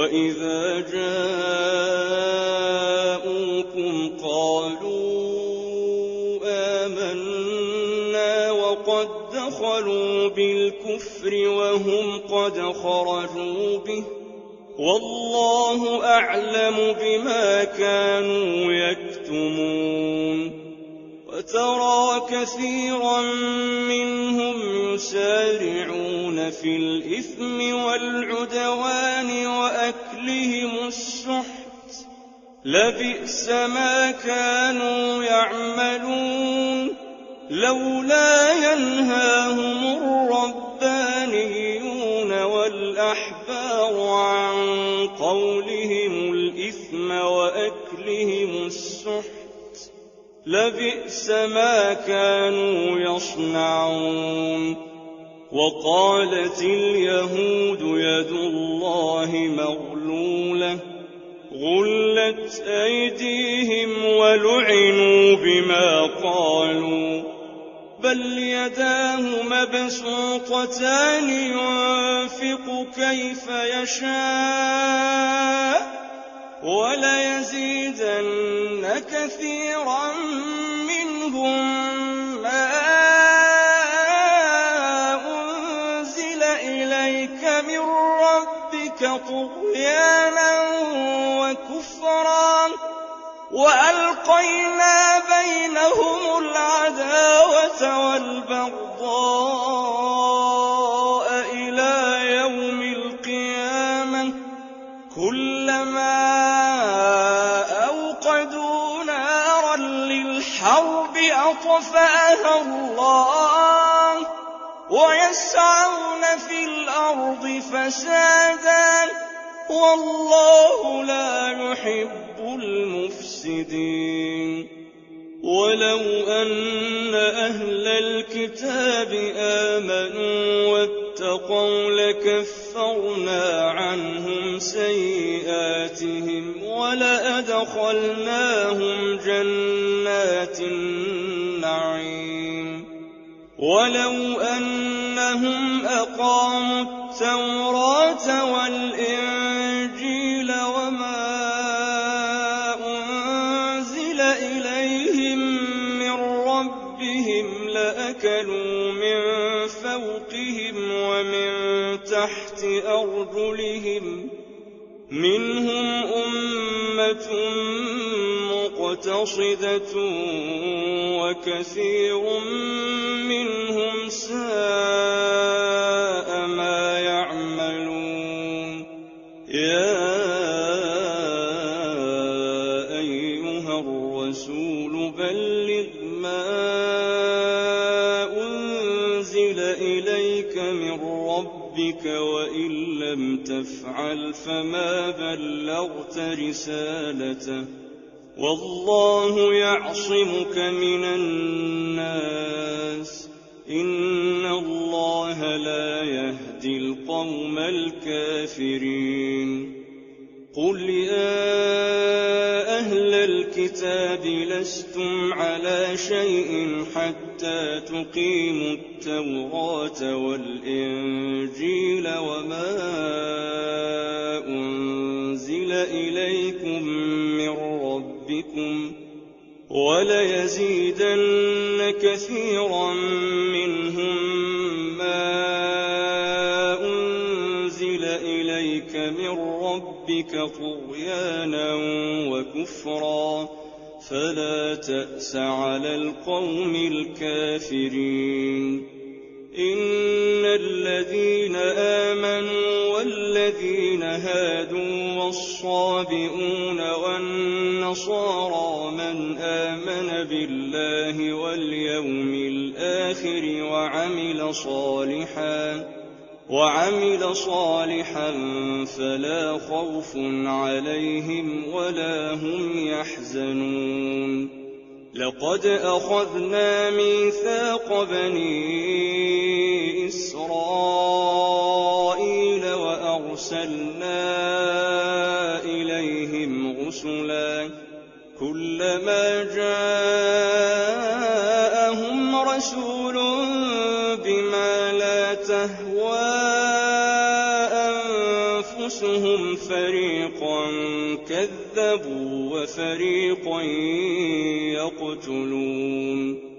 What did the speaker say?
وإذا جاءوكم قالوا آمنا وقد دخلوا بالكفر وهم قد خرجوا به والله أعلم بما كانوا يكتمون وترى كثيرا منهم يسارعون في الإثم والعدوان وأكلهم السحت لبئس ما كانوا يعملون لولا ينهاهم الربانيون والأحبار عن قولهم الإثم وأكلهم السحت لبئس ما كانوا يصنعون وقالت اليهود يد الله مغلولة غلت أيديهم ولعنوا بما قالوا بل يداه مبسوطتان ينفق كيف يشاء وليزيدن كثيرا منهم ما أنزل إليك من ربك طغيانا وكفرا وألقينا بينهم العداوة والبغضاء إلى يوم القيامة كلما أوقدوا نارا للحرب أطفأها الله ويسعون في الأرض فسادا والله لا يحب المفسدين ولو أن أهل الكتاب آمنوا واتقوا لكفرنا عنهم سيئاتهم ولأدخلناهم جنات النعيم ولو أنهم أقاموا التوراة والإنجيل وما أنزل إليهم من ربهم لأكلوا من فوقهم ومن تحت أرجلهم منهم أمة مقتصدة وكثير منهم ساء ما يعملون يا أيها الرسول بلغ ما أنزل إليك من ربك وإن لم تفعل فما بلغت رسالته والله يعصمك من الناس إن الله لا يهدي القوم الكافرين قل يا أهل الكتاب لستم على شيء حتى تقيموا التوراة والإنجيل وما أنزل إليكم من ربكم وليزيدن كثيرا منهم ما أنزل إليك من ربك طغيانا وكفرا فلا تأس على القوم الكافرين إن الذين آمنوا والذين هادوا والصابئون والنصارى من آمن بالله واليوم الآخر وعمل صالحا فلا خوف عليهم ولا هم يحزنون لقد أخذنا ميثاق بني إسرائيل وأرسلنا إليهم رسلا كلما جاءهم رسول بما لا تهوى أنفسهم فَرِيقًا كَذَّبُوا وَفَرِيقًا يَقْتُلُونَ